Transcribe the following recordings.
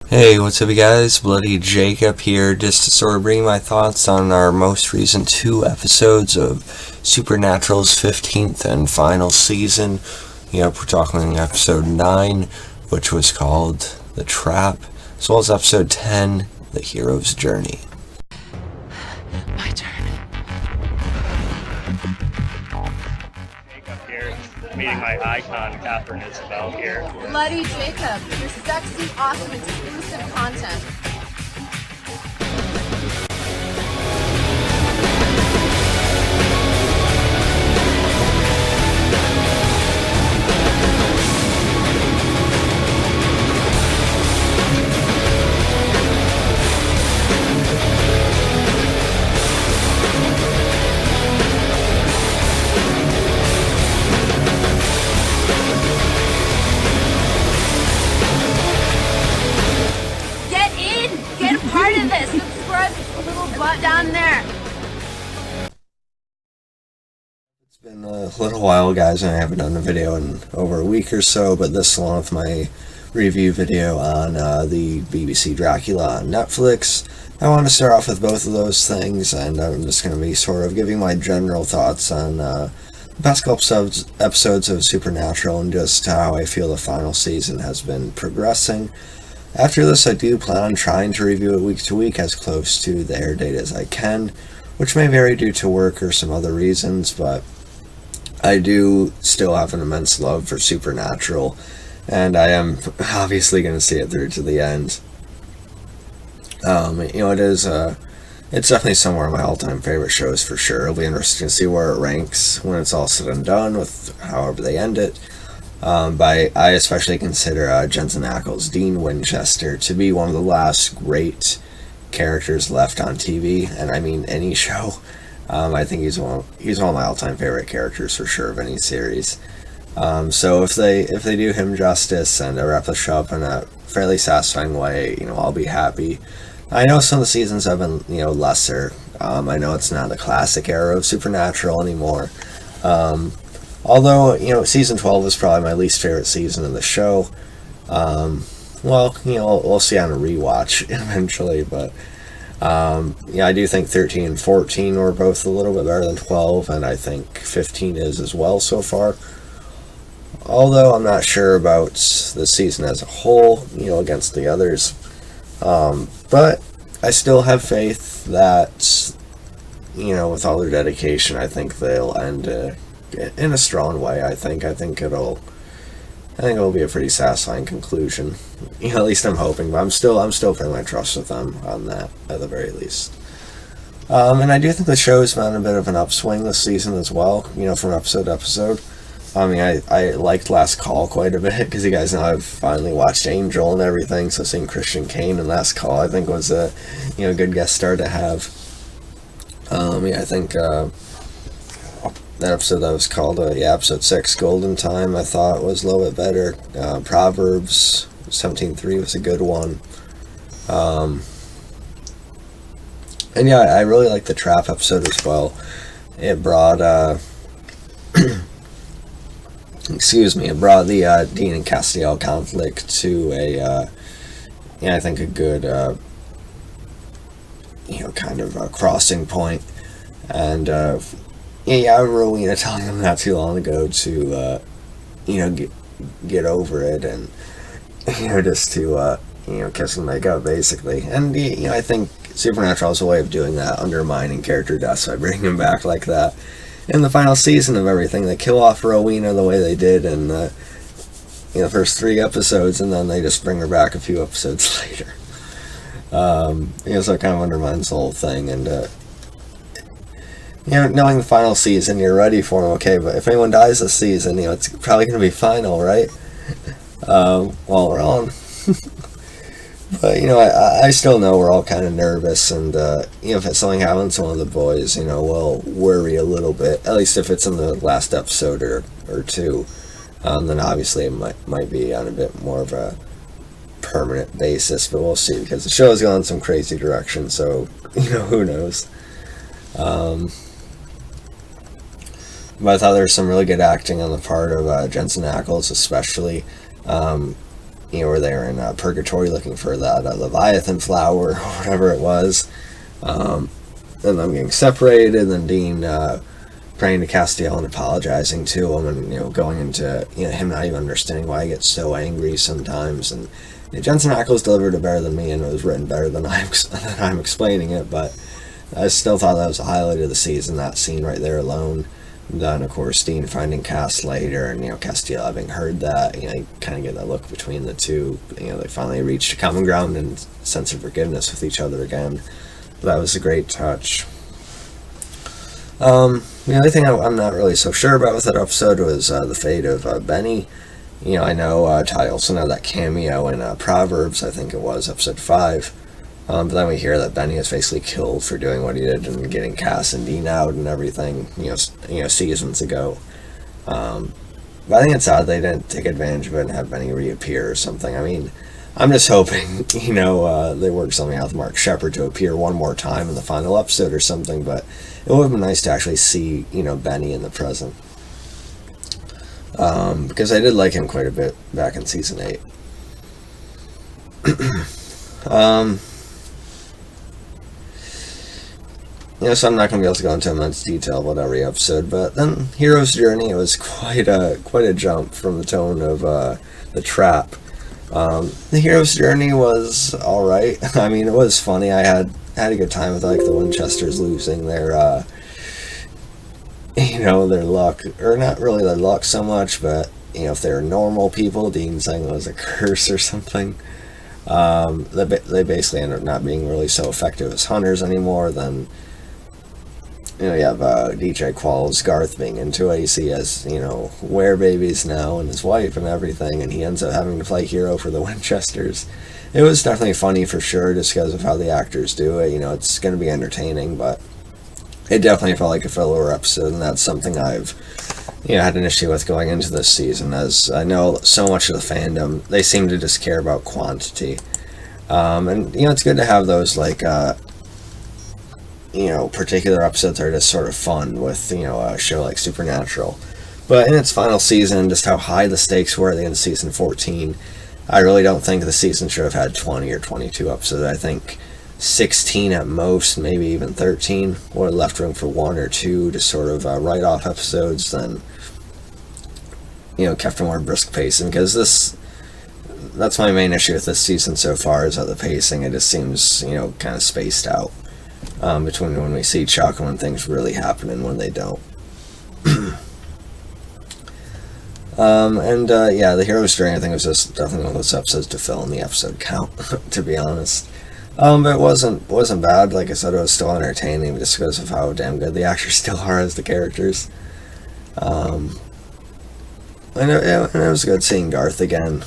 Hey, what's up, you guys? Bloody Jacob here, just to sort of bring my thoughts on our most recent two episodes of Supernatural's 15th and final season. We're talking episode 9, which was called The Trap, as well as episode 10, The Hero's Journey. My turn. Jacob here, meeting my icon, Catherine Isabel here. Bloody Jacob, your sexy, awesome, exclusive content. Get in! Get a part of this! Subscribe to the little butt down there! It's been a little while, guys, and I haven't done a video in over a week or so, but this along with my review video on the BBC Dracula on Netflix. I want to start off with both of those things, and I'm just going to be sort of giving my general thoughts on the past couple episodes of Supernatural and just how I feel the final season has been progressing. After this, I do plan on trying to review it week to week as close to the air date as I can, which may vary due to work or some other reasons, but I do still have an immense love for Supernatural, and I am obviously going to see it through to the end. It's definitely somewhere in my all-time favorite shows for sure. It'll be interesting to see where it ranks when it's all said and done with however they end it. But I especially consider Jensen Ackles' Dean Winchester to be one of the last great characters left on TV, and I mean any show. I think he's one of my all-time favorite characters for sure of any series. So if they do him justice and wrap the show up in a fairly satisfying way, I'll be happy. I know some of the seasons have been lesser. I know it's not the classic era of Supernatural anymore. Although, season 12 was probably my least favorite season of the show. We'll see on a rewatch eventually, but I do think 13 and 14 were both a little bit better than 12, and I think 15 is as well so far. Although I'm not sure about the season as a whole, against the others. But I still have faith that, with all their dedication, I think they'll end in a strong way. I think it'll be a pretty satisfying conclusion. At least I'm hoping, but I'm still putting my trust with them on that at the very least. And I do think the show's been a bit of an upswing this season as well. From episode to episode. I mean, I liked Last Call quite a bit because you guys know I've finally watched Angel and everything. So seeing Christian Kane in Last Call, I think was a good guest star to have. I think that episode that was called episode 6, Golden Time, I thought was a little bit better. Proverbs 17:3 was a good one. And I really liked the Trap episode as well. It brought it brought the Dean and Castiel conflict to I think a good kind of a crossing point. And Rowena telling them not too long ago to get over it, and just to kiss and make up basically. And I think Supernatural is a way of doing that, undermining character deaths by bringing him back like that. In the final season of everything, they kill off Rowena the way they did in the first 3 episodes, and then they just bring her back a few episodes later. So it kind of undermines the whole thing. And knowing the final season, you're ready for them. Okay, but if anyone dies this season, it's probably going to be final, right? We're on. But I still know we're all kind of nervous, and if something happens to one of the boys, we'll worry a little bit. At least if it's in the last episode or 2, then obviously it might be on a bit more of a permanent basis. But we'll see, because the show's gone in some crazy direction. So who knows? But I thought there was some really good acting on the part of Jensen Ackles, especially. where they were in purgatory looking for that Leviathan flower or whatever it was. And them getting separated, and then Dean praying to Castiel and apologizing to him, and going into him not even understanding why he gets so angry sometimes. And Jensen Ackles delivered it better than me, and it was written better than I'm explaining it, but I still thought that was a highlight of the season, that scene right there alone. Then, of course, Dean finding Cass later, and Castiel having heard that, you kind of get that look between the two. They finally reached a common ground and sense of forgiveness with each other again. That was a great touch. The only thing I'm not really so sure about with that episode was the fate of Benny. I know Ty Olson had that cameo in Proverbs, I think it was, episode 5. But then we hear that Benny is basically killed for doing what he did and getting Cass and Dean out and everything, seasons ago. But I think it's odd they didn't take advantage of it and have Benny reappear or something. I mean, I'm just hoping, they work something out with Mark Sheppard to appear one more time in the final episode or something, but it would have been nice to actually see, Benny in the present. Because I did like him quite a bit back in season 8. So I'm not going to be able to go into immense detail about every episode, but then Hero's Journey, it was quite a jump from the tone of The Trap. The Hero's Journey was alright. I mean, it was funny. I had a good time with the Winchesters losing their their luck, or not really their luck so much, but if they're normal people, Dean saying it was a curse or something. They basically end up not being really so effective as hunters anymore. Then you have DJ Qualls, Garth being into it. You see as werebabies now, and his wife and everything, and he ends up having to play hero for the Winchesters. It was definitely funny for sure, just because of how the actors do it. It's going to be entertaining, but it definitely felt like a filler episode, and that's something I've had an issue with going into this season, as I know so much of the fandom, they seem to just care about quantity. And it's good to have those particular episodes that are just sort of fun with a show like Supernatural. But in its final season, just how high the stakes were at the end of season 14, I really don't think the season should have had 20 or 22 episodes. I think 16 at most, maybe even 13, would have left room for 1 or 2 to sort of write off episodes, then kept a more brisk pacing, because that's my main issue with this season so far, is that the pacing, it just seems kind of spaced out between when we see Chuck and when things really happen and when they don't. The Hero's Journey, I think, was just definitely one of those episodes to fill in the episode count, to be honest. But it wasn't bad. Like I said, it was still entertaining just because of how damn good the actors still are as the characters. And it was good seeing Garth again.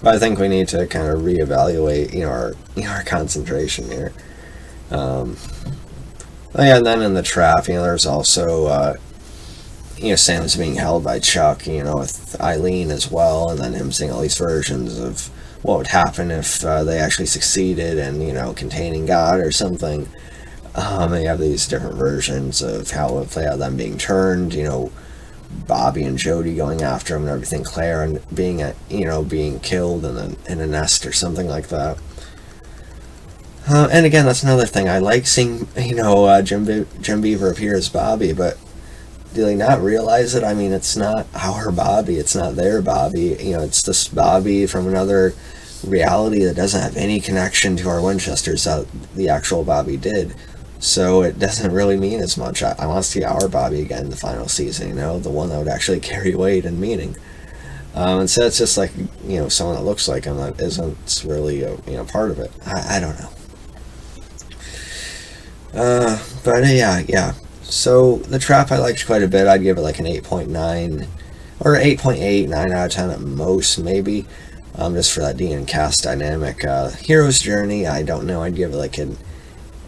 But I think we need to kind of reevaluate, our concentration here. And then in The Trap, there's also, Sam's being held by Chuck, with Eileen as well, and then him seeing all these versions of what would happen if they actually succeeded in, containing God or something. And you have these different versions of how it would play out, them being turned, Bobby and Jody going after him and everything, Claire and being killed in a nest or something like that. And again, that's another thing. I like seeing, Jim Beaver appear as Bobby, but do they not realize it? I mean, it's not our Bobby. It's not their Bobby. It's just Bobby from another reality that doesn't have any connection to our Winchesters that the actual Bobby did. So it doesn't really mean as much. I want to see our Bobby again in the final season, the one that would actually carry weight and meaning. And so it's just like, someone that looks like him that isn't really, part of it. I don't know. But yeah. So The Trap I liked quite a bit. I'd give it like an 8.9 or 8.8, 9 out of 10 at most, maybe. Just for that Dean and Cass dynamic. Hero's Journey, I don't know. I'd give it like an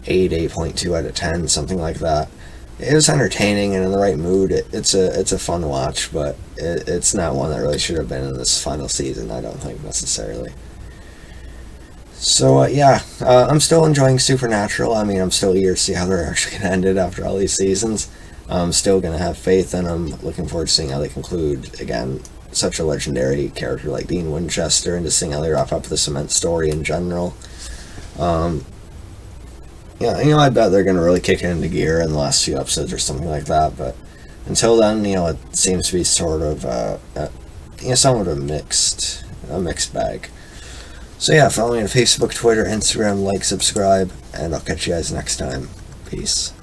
8.2 out of 10, something like that. It was entertaining and in the right mood. It's a fun watch, but it's not one that really should have been in this final season, I don't think, necessarily. So, I'm still enjoying Supernatural. I mean, I'm still eager to see how they're actually going to end it after all these seasons. I'm still going to have faith in them. Looking forward to seeing how they conclude, again, such a legendary character like Dean Winchester, and just seeing how they wrap up the Cement story in general. Yeah, you know, I bet they're going to really kick it into gear in the last few episodes or something like that, but until then, you know, it seems to be sort of, you know, somewhat a mixed bag. So yeah, follow me on Facebook, Twitter, Instagram, like, subscribe, and I'll catch you guys next time. Peace.